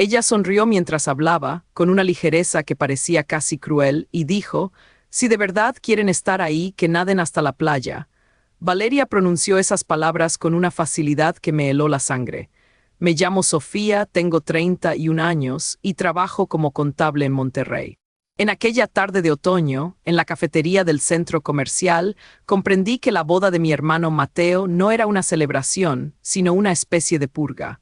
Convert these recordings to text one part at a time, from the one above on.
Ella sonrió mientras hablaba, con una ligereza que parecía casi cruel, y dijo, «Si de verdad quieren estar ahí, que naden hasta la playa». Valeria pronunció esas palabras con una facilidad que me heló la sangre. Me llamo Sofía, tengo 31 años y trabajo como contable en Monterrey. En aquella tarde de otoño, en la cafetería del centro comercial, comprendí que la boda de mi hermano Mateo no era una celebración, sino una especie de purga.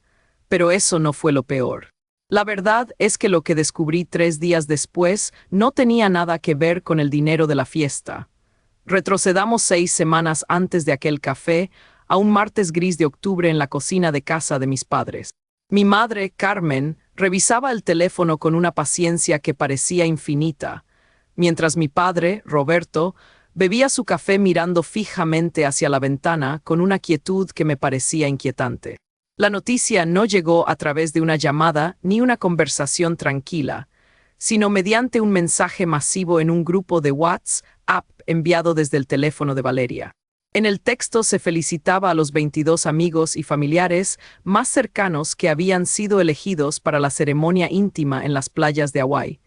Pero eso no fue lo peor. La verdad es que lo que descubrí 3 días después no tenía nada que ver con el dinero de la fiesta. Retrocedamos 6 semanas antes de aquel café, a un martes gris de octubre en la cocina de casa de mis padres. Mi madre, Carmen, revisaba el teléfono con una paciencia que parecía infinita, mientras mi padre, Roberto, bebía su café mirando fijamente hacia la ventana con una quietud que me parecía inquietante. La noticia no llegó a través de una llamada ni una conversación tranquila, sino mediante un mensaje masivo en un grupo de WhatsApp enviado desde el teléfono de Valeria. En el texto se felicitaba a los 22 amigos y familiares más cercanos que habían sido elegidos para la ceremonia íntima en las playas de Hawái.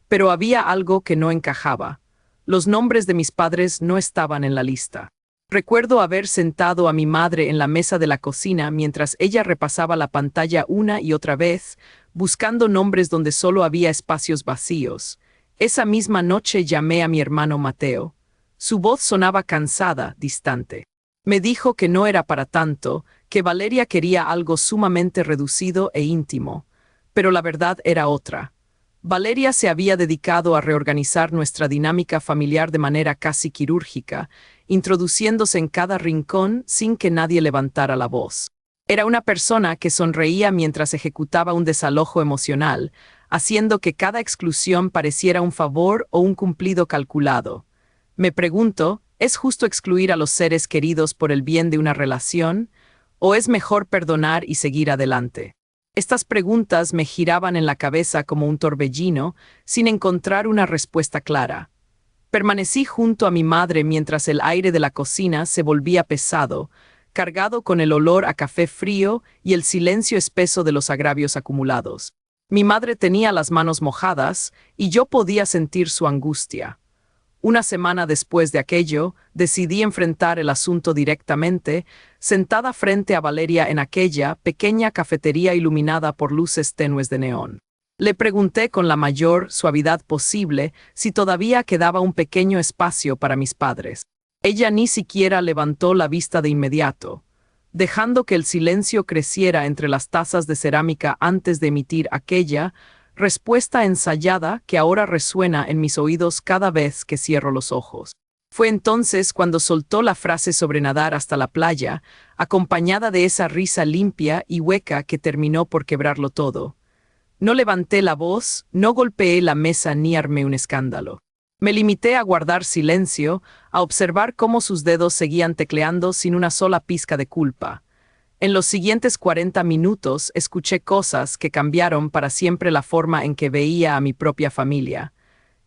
Pero había algo que no encajaba. Los nombres de mis padres no estaban en la lista. Recuerdo haber sentado a mi madre en la mesa de la cocina mientras ella repasaba la pantalla una y otra vez, buscando nombres donde solo había espacios vacíos. Esa misma noche llamé a mi hermano Mateo. Su voz sonaba cansada, distante. Me dijo que no era para tanto, que Valeria quería algo sumamente reducido e íntimo. Pero la verdad era otra. Valeria se había dedicado a reorganizar nuestra dinámica familiar de manera casi quirúrgica, introduciéndose en cada rincón sin que nadie levantara la voz. Era una persona que sonreía mientras ejecutaba un desalojo emocional, haciendo que cada exclusión pareciera un favor o un cumplido calculado. Me pregunto, ¿es justo excluir a los seres queridos por el bien de una relación? ¿O es mejor perdonar y seguir adelante? Estas preguntas me giraban en la cabeza como un torbellino, sin encontrar una respuesta clara. Permanecí junto a mi madre mientras el aire de la cocina se volvía pesado, cargado con el olor a café frío y el silencio espeso de los agravios acumulados. Mi madre tenía las manos mojadas y yo podía sentir su angustia. Una semana después de aquello, decidí enfrentar el asunto directamente, sentada frente a Valeria en aquella pequeña cafetería iluminada por luces tenues de neón. Le pregunté con la mayor suavidad posible si todavía quedaba un pequeño espacio para mis padres. Ella ni siquiera levantó la vista de inmediato, dejando que el silencio creciera entre las tazas de cerámica antes de emitir aquella respuesta ensayada que ahora resuena en mis oídos cada vez que cierro los ojos. Fue entonces cuando soltó la frase sobre nadar hasta la playa, acompañada de esa risa limpia y hueca que terminó por quebrarlo todo. No levanté la voz, no golpeé la mesa ni armé un escándalo. Me limité a guardar silencio, a observar cómo sus dedos seguían tecleando sin una sola pizca de culpa. En los siguientes 40 minutos escuché cosas que cambiaron para siempre la forma en que veía a mi propia familia.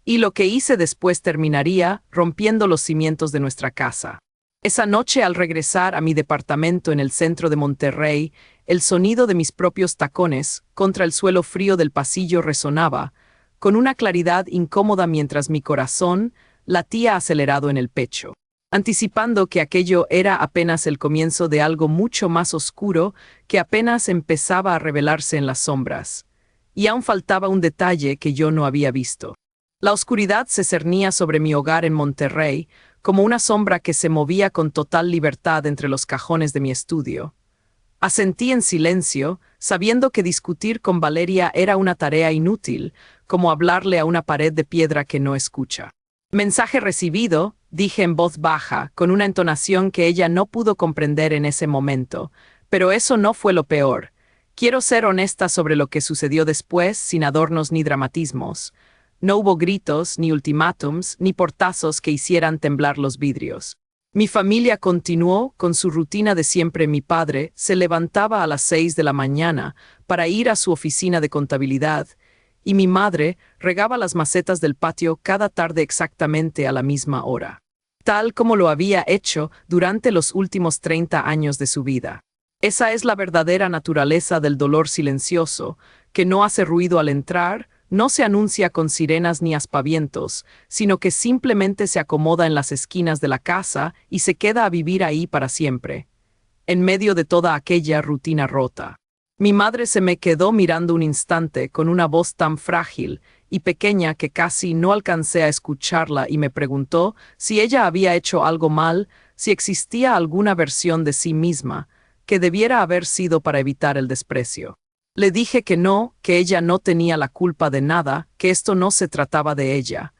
Y lo que hice después terminaría rompiendo los cimientos de nuestra casa. Esa noche, al regresar a mi departamento en el centro de Monterrey, el sonido de mis propios tacones contra el suelo frío del pasillo resonaba, con una claridad incómoda mientras mi corazón latía acelerado en el pecho, anticipando que aquello era apenas el comienzo de algo mucho más oscuro que apenas empezaba a revelarse en las sombras. Y aún faltaba un detalle que yo no había visto. La oscuridad se cernía sobre mi hogar en Monterrey, como una sombra que se movía con total libertad entre los cajones de mi estudio. Asentí en silencio, sabiendo que discutir con Valeria era una tarea inútil, como hablarle a una pared de piedra que no escucha. «Mensaje recibido», dije en voz baja, con una entonación que ella no pudo comprender en ese momento. Pero eso no fue lo peor. Quiero ser honesta sobre lo que sucedió después, sin adornos ni dramatismos. No hubo gritos, ni ultimátums, ni portazos que hicieran temblar los vidrios. Mi familia continuó con su rutina de siempre. Mi padre se levantaba a las 6 de la mañana para ir a su oficina de contabilidad, y mi madre regaba las macetas del patio cada tarde exactamente a la misma hora, tal como lo había hecho durante los últimos 30 años de su vida. Esa es la verdadera naturaleza del dolor silencioso, que no hace ruido al entrar, no se anuncia con sirenas ni aspavientos, sino que simplemente se acomoda en las esquinas de la casa y se queda a vivir ahí para siempre, en medio de toda aquella rutina rota. Mi madre se me quedó mirando un instante con una voz tan frágil y pequeña que casi no alcancé a escucharla y me preguntó si ella había hecho algo mal, si existía alguna versión de sí misma que debiera haber sido para evitar el desprecio. Le dije que no, que ella no tenía la culpa de nada, que esto no se trataba de ella.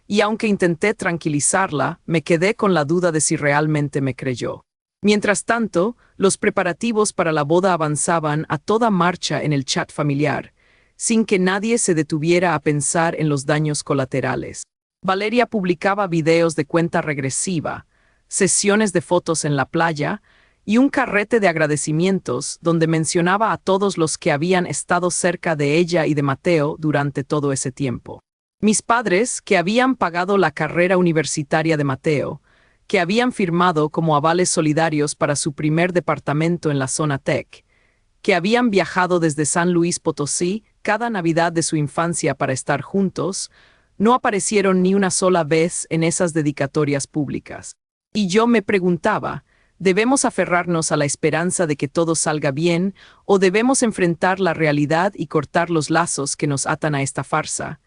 Y aunque intenté tranquilizarla, me quedé con la duda de si realmente me creyó. Mientras tanto, los preparativos para la boda avanzaban a toda marcha en el chat familiar, sin que nadie se detuviera a pensar en los daños colaterales. Valeria publicaba videos de cuenta regresiva, sesiones de fotos en la playa y un carrete de agradecimientos donde mencionaba a todos los que habían estado cerca de ella y de Mateo durante todo ese tiempo. Mis padres, que habían pagado la carrera universitaria de Mateo, que habían firmado como avales solidarios para su primer departamento en la zona Tech, que habían viajado desde San Luis Potosí cada Navidad de su infancia para estar juntos, no aparecieron ni una sola vez en esas dedicatorias públicas. Y yo me preguntaba, ¿debemos aferrarnos a la esperanza de que todo salga bien o debemos enfrentar la realidad y cortar los lazos que nos atan a esta farsa?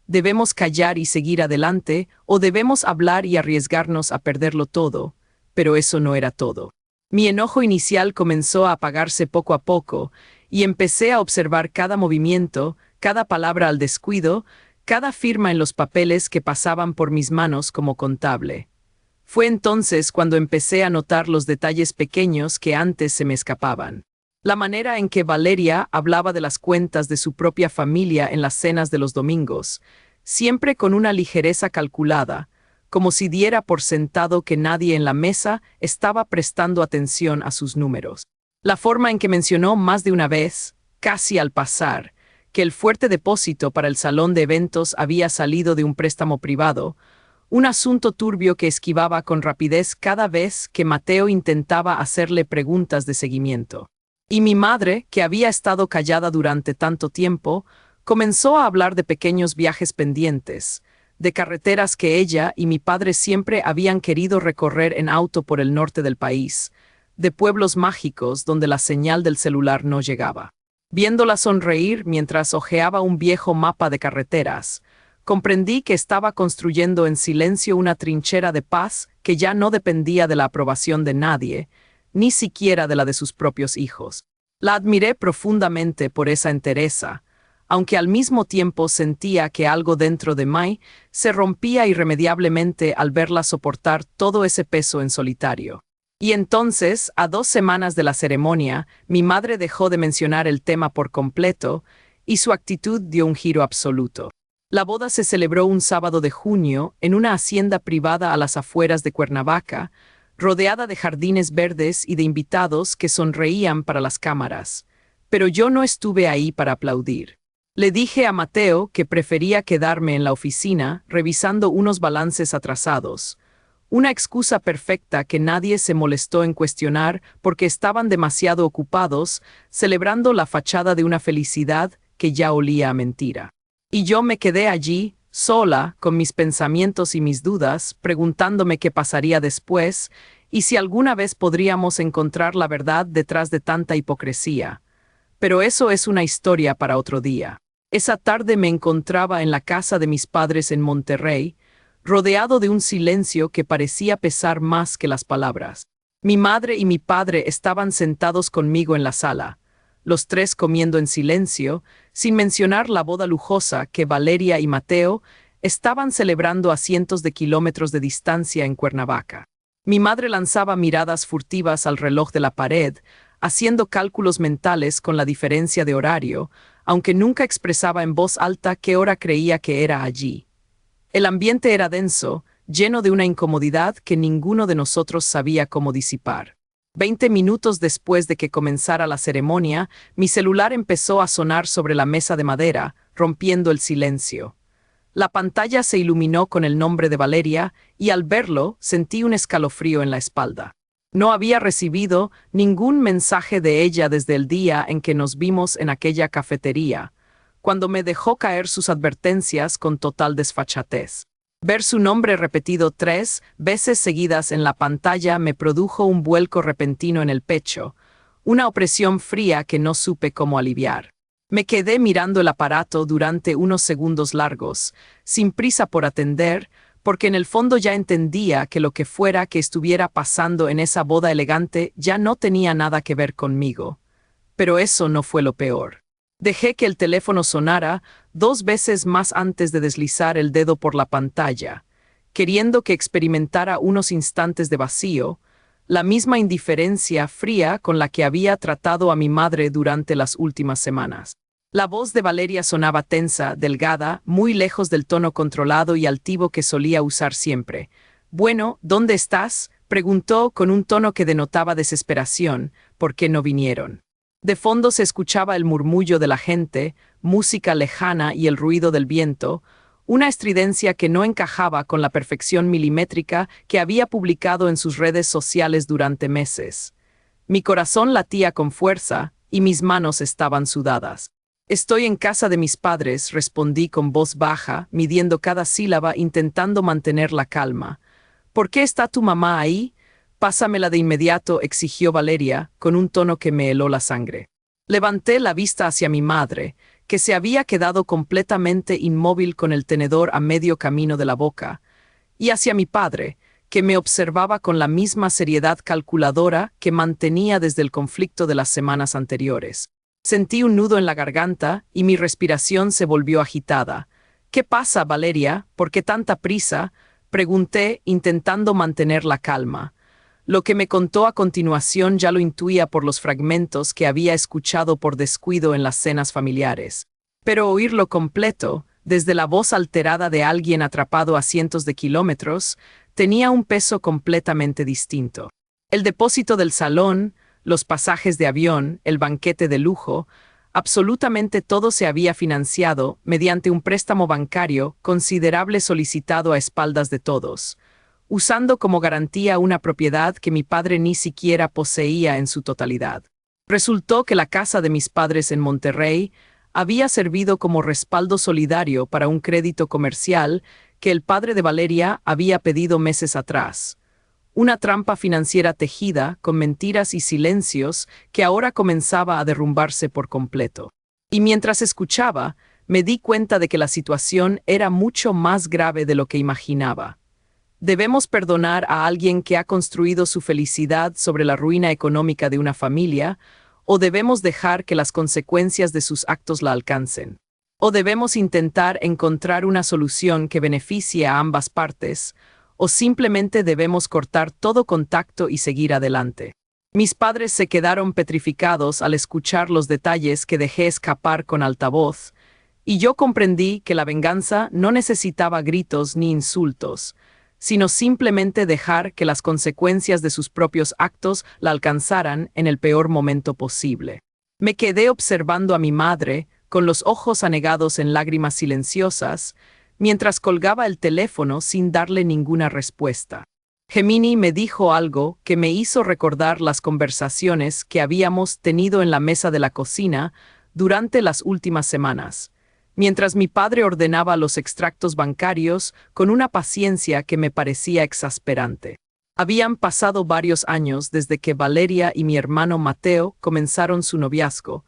¿Debemos callar y seguir adelante o debemos hablar y arriesgarnos a perderlo todo? Pero eso no era todo. Mi enojo inicial comenzó a apagarse poco a poco y empecé a observar cada movimiento, cada palabra al descuido, cada firma en los papeles que pasaban por mis manos como contable. Fue entonces cuando empecé a notar los detalles pequeños que antes se me escapaban. La manera en que Valeria hablaba de las cuentas de su propia familia en las cenas de los domingos, siempre con una ligereza calculada, como si diera por sentado que nadie en la mesa estaba prestando atención a sus números. La forma en que mencionó más de una vez, casi al pasar, que el fuerte depósito para el salón de eventos había salido de un préstamo privado, un asunto turbio que esquivaba con rapidez cada vez que Mateo intentaba hacerle preguntas de seguimiento. Y mi madre, que había estado callada durante tanto tiempo, comenzó a hablar de pequeños viajes pendientes, de carreteras que ella y mi padre siempre habían querido recorrer en auto por el norte del país, de pueblos mágicos donde la señal del celular no llegaba. Viéndola sonreír mientras hojeaba un viejo mapa de carreteras, comprendí que estaba construyendo en silencio una trinchera de paz que ya no dependía de la aprobación de nadie, ni siquiera de la de sus propios hijos. La admiré profundamente por esa entereza, aunque al mismo tiempo sentía que algo dentro de mí se rompía irremediablemente al verla soportar todo ese peso en solitario. Y entonces, a 2 semanas de la ceremonia, mi madre dejó de mencionar el tema por completo y su actitud dio un giro absoluto. La boda se celebró un sábado de junio en una hacienda privada a las afueras de Cuernavaca, rodeada de jardines verdes y de invitados que sonreían para las cámaras. Pero yo no estuve ahí para aplaudir. Le dije a Mateo que prefería quedarme en la oficina revisando unos balances atrasados, una excusa perfecta que nadie se molestó en cuestionar porque estaban demasiado ocupados celebrando la fachada de una felicidad que ya olía a mentira. Y yo me quedé allí, sola, con mis pensamientos y mis dudas, preguntándome qué pasaría después y si alguna vez podríamos encontrar la verdad detrás de tanta hipocresía. Pero eso es una historia para otro día. Esa tarde me encontraba en la casa de mis padres en Monterrey, rodeado de un silencio que parecía pesar más que las palabras. Mi madre y mi padre estaban sentados conmigo en la sala, los tres comiendo en silencio, sin mencionar la boda lujosa que Valeria y Mateo estaban celebrando a cientos de kilómetros de distancia en Cuernavaca. Mi madre lanzaba miradas furtivas al reloj de la pared, haciendo cálculos mentales con la diferencia de horario, aunque nunca expresaba en voz alta qué hora creía que era allí. El ambiente era denso, lleno de una incomodidad que ninguno de nosotros sabía cómo disipar. 20 minutos después de que comenzara la ceremonia, mi celular empezó a sonar sobre la mesa de madera, rompiendo el silencio. La pantalla se iluminó con el nombre de Valeria y al verlo sentí un escalofrío en la espalda. No había recibido ningún mensaje de ella desde el día en que nos vimos en aquella cafetería, cuando me dejó caer sus advertencias con total desfachatez. Ver su nombre repetido 3 veces seguidas en la pantalla me produjo un vuelco repentino en el pecho, una opresión fría que no supe cómo aliviar. Me quedé mirando el aparato durante unos segundos largos, sin prisa por atender, porque en el fondo ya entendía que lo que fuera que estuviera pasando en esa boda elegante ya no tenía nada que ver conmigo. Pero eso no fue lo peor. Dejé que el teléfono sonara 2 veces más antes de deslizar el dedo por la pantalla, queriendo que experimentara unos instantes de vacío, la misma indiferencia fría con la que había tratado a mi madre durante las últimas semanas. La voz de Valeria sonaba tensa, delgada, muy lejos del tono controlado y altivo que solía usar siempre. «Bueno, ¿dónde estás?», preguntó con un tono que denotaba desesperación. «¿Por qué no vinieron?». De fondo se escuchaba el murmullo de la gente, música lejana y el ruido del viento, una estridencia que no encajaba con la perfección milimétrica que había publicado en sus redes sociales durante meses. Mi corazón latía con fuerza y mis manos estaban sudadas. «Estoy en casa de mis padres», respondí con voz baja, midiendo cada sílaba intentando mantener la calma. «¿Por qué está tu mamá ahí?». «Pásamela de inmediato», exigió Valeria, con un tono que me heló la sangre. Levanté la vista hacia mi madre, que se había quedado completamente inmóvil con el tenedor a medio camino de la boca, y hacia mi padre, que me observaba con la misma seriedad calculadora que mantenía desde el conflicto de las semanas anteriores. Sentí un nudo en la garganta y mi respiración se volvió agitada. «¿Qué pasa, Valeria? ¿Por qué tanta prisa?», pregunté, intentando mantener la calma. Lo que me contó a continuación ya lo intuía por los fragmentos que había escuchado por descuido en las cenas familiares. Pero oírlo completo, desde la voz alterada de alguien atrapado a cientos de kilómetros, tenía un peso completamente distinto. El depósito del salón, los pasajes de avión, el banquete de lujo, absolutamente todo se había financiado mediante un préstamo bancario considerable solicitado a espaldas de todos, usando como garantía una propiedad que mi padre ni siquiera poseía en su totalidad. Resultó que la casa de mis padres en Monterrey había servido como respaldo solidario para un crédito comercial que el padre de Valeria había pedido meses atrás. Una trampa financiera tejida con mentiras y silencios que ahora comenzaba a derrumbarse por completo. Y mientras escuchaba, me di cuenta de que la situación era mucho más grave de lo que imaginaba. ¿Debemos perdonar a alguien que ha construido su felicidad sobre la ruina económica de una familia, o debemos dejar que las consecuencias de sus actos la alcancen? ¿O debemos intentar encontrar una solución que beneficie a ambas partes, o simplemente debemos cortar todo contacto y seguir adelante? Mis padres se quedaron petrificados al escuchar los detalles que dejé escapar con altavoz, y yo comprendí que la venganza no necesitaba gritos ni insultos, sino simplemente dejar que las consecuencias de sus propios actos la alcanzaran en el peor momento posible. Me quedé observando a mi madre, con los ojos anegados en lágrimas silenciosas, mientras colgaba el teléfono sin darle ninguna respuesta. Gemini me dijo algo que me hizo recordar las conversaciones que habíamos tenido en la mesa de la cocina durante las últimas semanas, mientras mi padre ordenaba los extractos bancarios con una paciencia que me parecía exasperante. Habían pasado varios años desde que Valeria y mi hermano Mateo comenzaron su noviazgo,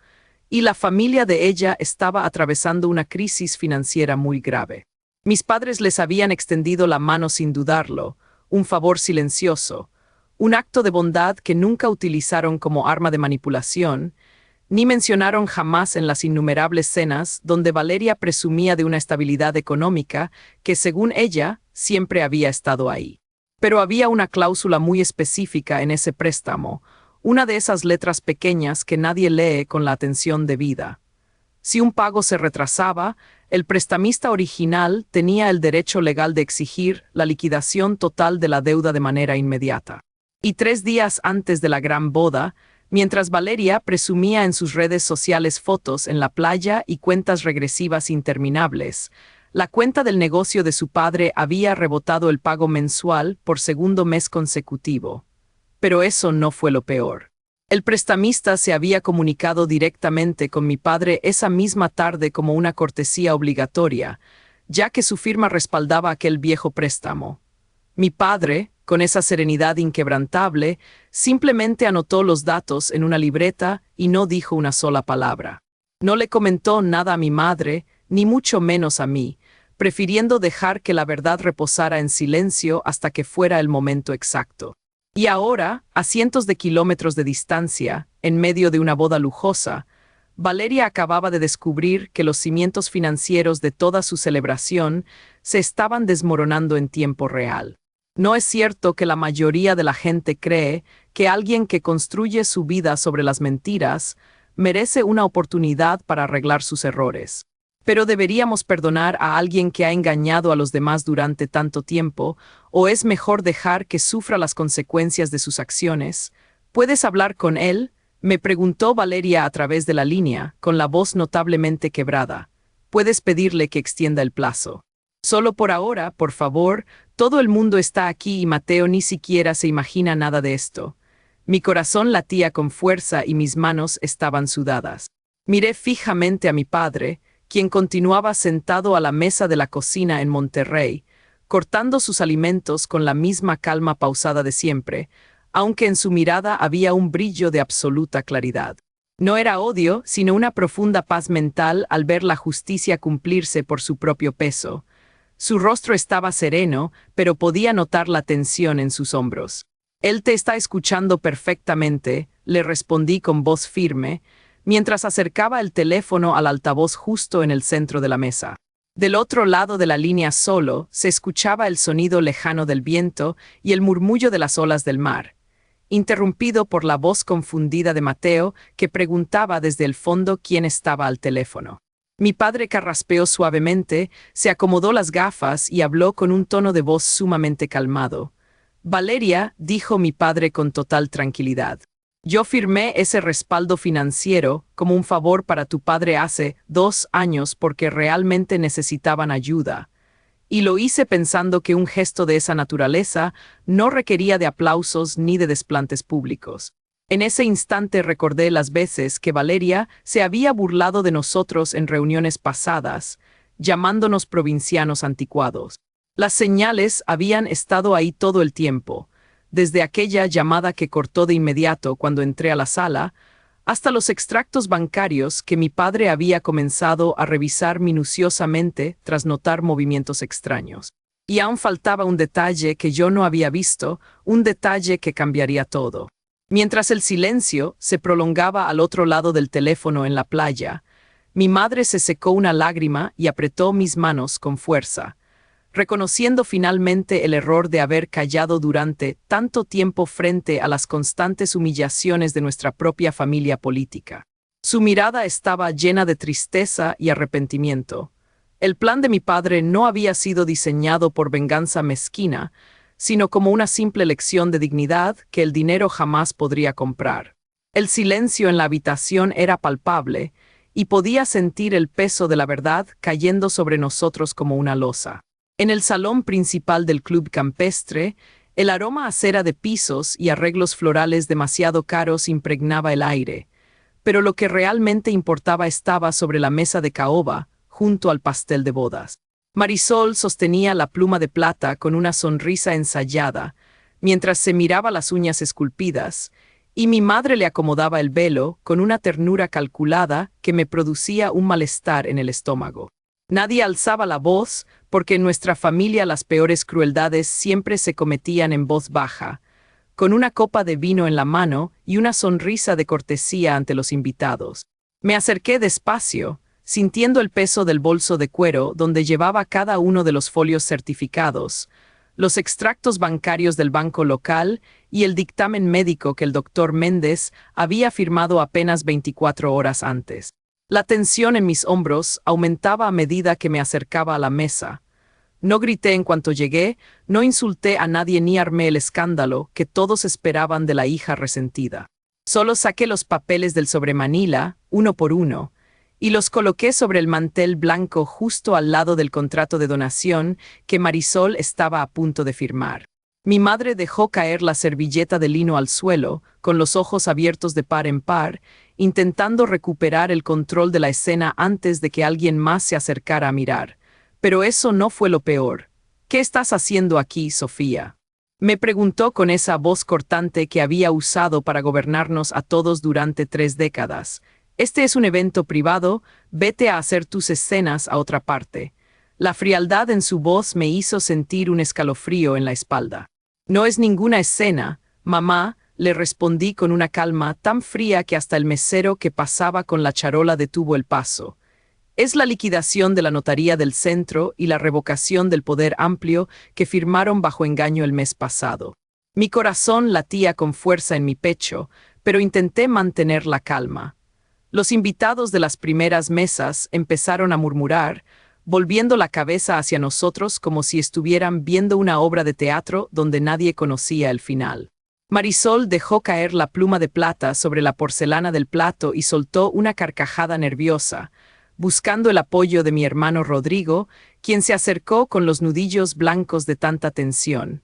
y la familia de ella estaba atravesando una crisis financiera muy grave. Mis padres les habían extendido la mano sin dudarlo, un favor silencioso, un acto de bondad que nunca utilizaron como arma de manipulación, ni mencionaron jamás en las innumerables cenas donde Valeria presumía de una estabilidad económica que, según ella, siempre había estado ahí. Pero había una cláusula muy específica en ese préstamo, una de esas letras pequeñas que nadie lee con la atención debida. Si un pago se retrasaba, el prestamista original tenía el derecho legal de exigir la liquidación total de la deuda de manera inmediata. Y 3 días antes de la gran boda, mientras Valeria presumía en sus redes sociales fotos en la playa y cuentas regresivas interminables, la cuenta del negocio de su padre había rebotado el pago mensual por segundo mes consecutivo. Pero eso no fue lo peor. El prestamista se había comunicado directamente con mi padre esa misma tarde como una cortesía obligatoria, ya que su firma respaldaba aquel viejo préstamo. Mi padre, con esa serenidad inquebrantable, simplemente anotó los datos en una libreta y no dijo una sola palabra. No le comentó nada a mi madre, ni mucho menos a mí, prefiriendo dejar que la verdad reposara en silencio hasta que fuera el momento exacto. Y ahora, a cientos de kilómetros de distancia, en medio de una boda lujosa, Valeria acababa de descubrir que los cimientos financieros de toda su celebración se estaban desmoronando en tiempo real. No es cierto que la mayoría de la gente cree que alguien que construye su vida sobre las mentiras merece una oportunidad para arreglar sus errores. Pero ¿deberíamos perdonar a alguien que ha engañado a los demás durante tanto tiempo, o es mejor dejar que sufra las consecuencias de sus acciones? ¿Puedes hablar con él?, me preguntó Valeria a través de la línea, con la voz notablemente quebrada. Puedes pedirle que extienda el plazo. Solo por ahora, por favor, todo el mundo está aquí y Mateo ni siquiera se imagina nada de esto. Mi corazón latía con fuerza y mis manos estaban sudadas. Miré fijamente a mi padre, quien continuaba sentado a la mesa de la cocina en Monterrey, cortando sus alimentos con la misma calma pausada de siempre, aunque en su mirada había un brillo de absoluta claridad. No era odio, sino una profunda paz mental al ver la justicia cumplirse por su propio peso. Su rostro estaba sereno, pero podía notar la tensión en sus hombros. Él te está escuchando perfectamente, le respondí con voz firme, mientras acercaba el teléfono al altavoz justo en el centro de la mesa. Del otro lado de la línea solo se escuchaba el sonido lejano del viento y el murmullo de las olas del mar, interrumpido por la voz confundida de Mateo, que preguntaba desde el fondo quién estaba al teléfono. Mi padre carraspeó suavemente, se acomodó las gafas y habló con un tono de voz sumamente calmado. Valeria, dijo mi padre con total tranquilidad. Yo firmé ese respaldo financiero como un favor para tu padre hace 2 años porque realmente necesitaban ayuda. Y lo hice pensando que un gesto de esa naturaleza no requería de aplausos ni de desplantes públicos. En ese instante recordé las veces que Valeria se había burlado de nosotros en reuniones pasadas, llamándonos provincianos anticuados. Las señales habían estado ahí todo el tiempo, desde aquella llamada que cortó de inmediato cuando entré a la sala, hasta los extractos bancarios que mi padre había comenzado a revisar minuciosamente tras notar movimientos extraños. Y aún faltaba un detalle que yo no había visto, un detalle que cambiaría todo. Mientras el silencio se prolongaba al otro lado del teléfono en la playa, mi madre se secó una lágrima y apretó mis manos con fuerza, reconociendo finalmente el error de haber callado durante tanto tiempo frente a las constantes humillaciones de nuestra propia familia política. Su mirada estaba llena de tristeza y arrepentimiento. El plan de mi padre no había sido diseñado por venganza mezquina, sino como una simple lección de dignidad que el dinero jamás podría comprar. El silencio en la habitación era palpable, y podía sentir el peso de la verdad cayendo sobre nosotros como una losa. En el salón principal del club campestre, el aroma a cera de pisos y arreglos florales demasiado caros impregnaba el aire, pero lo que realmente importaba estaba sobre la mesa de caoba, junto al pastel de bodas. Marisol sostenía la pluma de plata con una sonrisa ensayada, mientras se miraba las uñas esculpidas, y mi madre le acomodaba el velo con una ternura calculada que me producía un malestar en el estómago. Nadie alzaba la voz, porque en nuestra familia las peores crueldades siempre se cometían en voz baja, con una copa de vino en la mano y una sonrisa de cortesía ante los invitados. Me acerqué despacio, sintiendo el peso del bolso de cuero donde llevaba cada uno de los folios certificados, los extractos bancarios del banco local y el dictamen médico que el doctor Méndez había firmado apenas 24 horas antes. La tensión en mis hombros aumentaba a medida que me acercaba a la mesa. No grité en cuanto llegué, no insulté a nadie ni armé el escándalo que todos esperaban de la hija resentida. Solo saqué los papeles del sobremanila, uno por uno, y los coloqué sobre el mantel blanco justo al lado del contrato de donación que Marisol estaba a punto de firmar. Mi madre dejó caer la servilleta de lino al suelo, con los ojos abiertos de par en par, intentando recuperar el control de la escena antes de que alguien más se acercara a mirar. Pero eso no fue lo peor. ¿Qué estás haciendo aquí, Sofía? Me preguntó con esa voz cortante que había usado para gobernarnos a todos durante 3 décadas. Este es un evento privado, vete a hacer tus escenas a otra parte. La frialdad en su voz me hizo sentir un escalofrío en la espalda. No es ninguna escena, mamá, le respondí con una calma tan fría que hasta el mesero que pasaba con la charola detuvo el paso. Es la liquidación de la notaría del centro y la revocación del poder amplio que firmaron bajo engaño el mes pasado. Mi corazón latía con fuerza en mi pecho, pero intenté mantener la calma. Los invitados de las primeras mesas empezaron a murmurar, volviendo la cabeza hacia nosotros como si estuvieran viendo una obra de teatro donde nadie conocía el final. Marisol dejó caer la pluma de plata sobre la porcelana del plato y soltó una carcajada nerviosa, buscando el apoyo de mi hermano Rodrigo, quien se acercó con los nudillos blancos de tanta tensión.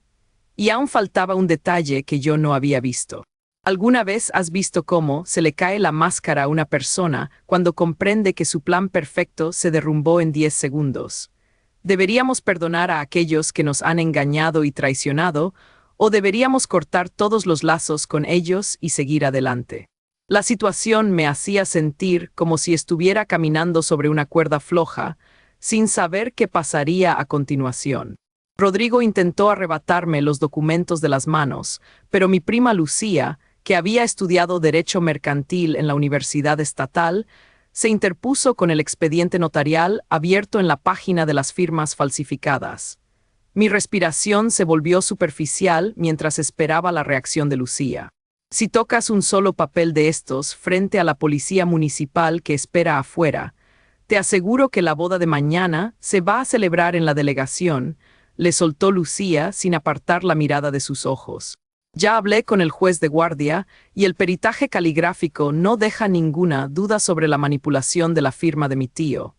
Y aún faltaba un detalle que yo no había visto. ¿Alguna vez has visto cómo se le cae la máscara a una persona cuando comprende que su plan perfecto se derrumbó en 10 segundos? ¿Deberíamos perdonar a aquellos que nos han engañado y traicionado, o deberíamos cortar todos los lazos con ellos y seguir adelante? La situación me hacía sentir como si estuviera caminando sobre una cuerda floja, sin saber qué pasaría a continuación. Rodrigo intentó arrebatarme los documentos de las manos, pero mi prima Lucía, que había estudiado Derecho Mercantil en la Universidad Estatal, se interpuso con el expediente notarial abierto en la página de las firmas falsificadas. Mi respiración se volvió superficial mientras esperaba la reacción de Lucía. Si tocas un solo papel de estos frente a la policía municipal que espera afuera, te aseguro que la boda de mañana se va a celebrar en la delegación, le soltó Lucía sin apartar la mirada de sus ojos. Ya hablé con el juez de guardia y el peritaje caligráfico no deja ninguna duda sobre la manipulación de la firma de mi tío.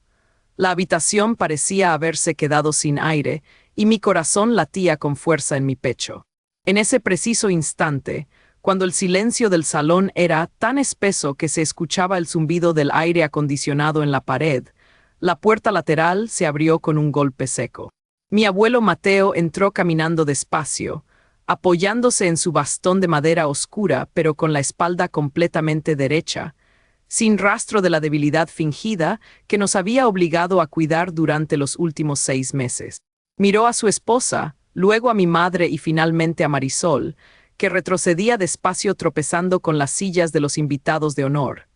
La habitación parecía haberse quedado sin aire y mi corazón latía con fuerza en mi pecho. En ese preciso instante, cuando el silencio del salón era tan espeso que se escuchaba el zumbido del aire acondicionado en la pared, la puerta lateral se abrió con un golpe seco. Mi abuelo Mateo entró caminando despacio, apoyándose en su bastón de madera oscura pero con la espalda completamente derecha, sin rastro de la debilidad fingida que nos había obligado a cuidar durante los últimos 6 meses. Miró a su esposa, luego a mi madre y finalmente a Marisol, que retrocedía despacio tropezando con las sillas de los invitados de honor.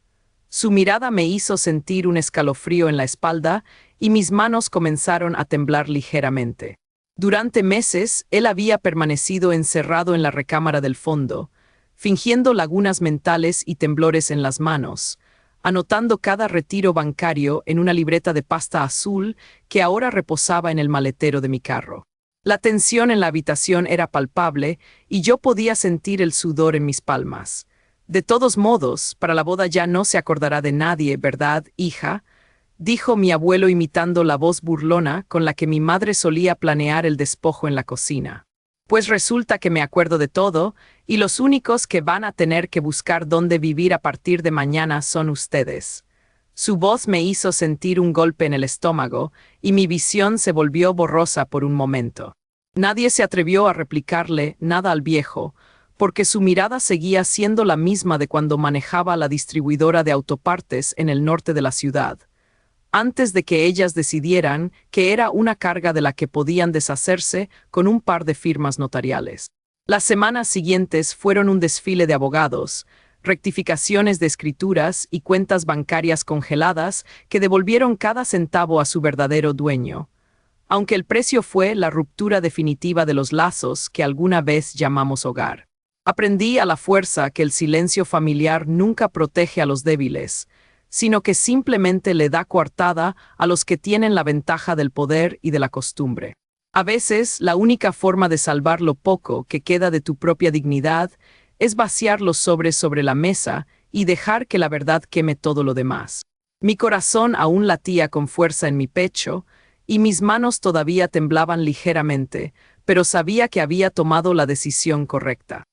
Su mirada me hizo sentir un escalofrío en la espalda y mis manos comenzaron a temblar ligeramente. Durante meses, él había permanecido encerrado en la recámara del fondo, fingiendo lagunas mentales y temblores en las manos, anotando cada retiro bancario en una libreta de pasta azul que ahora reposaba en el maletero de mi carro. La tensión en la habitación era palpable y yo podía sentir el sudor en mis palmas. De todos modos, para la boda ya no se acordará de nadie, ¿verdad, hija?, dijo mi abuelo imitando la voz burlona con la que mi madre solía planear el despojo en la cocina. Pues resulta que me acuerdo de todo, y los únicos que van a tener que buscar dónde vivir a partir de mañana son ustedes. Su voz me hizo sentir un golpe en el estómago, y mi visión se volvió borrosa por un momento. Nadie se atrevió a replicarle nada al viejo, porque su mirada seguía siendo la misma de cuando manejaba la distribuidora de autopartes en el norte de la ciudad, antes de que ellas decidieran que era una carga de la que podían deshacerse con un par de firmas notariales. Las semanas siguientes fueron un desfile de abogados, rectificaciones de escrituras y cuentas bancarias congeladas que devolvieron cada centavo a su verdadero dueño, aunque el precio fue la ruptura definitiva de los lazos que alguna vez llamamos hogar. Aprendí a la fuerza que el silencio familiar nunca protege a los débiles, sino que simplemente le da coartada a los que tienen la ventaja del poder y de la costumbre. A veces, la única forma de salvar lo poco que queda de tu propia dignidad es vaciar los sobres sobre la mesa y dejar que la verdad queme todo lo demás. Mi corazón aún latía con fuerza en mi pecho, y mis manos todavía temblaban ligeramente, pero sabía que había tomado la decisión correcta.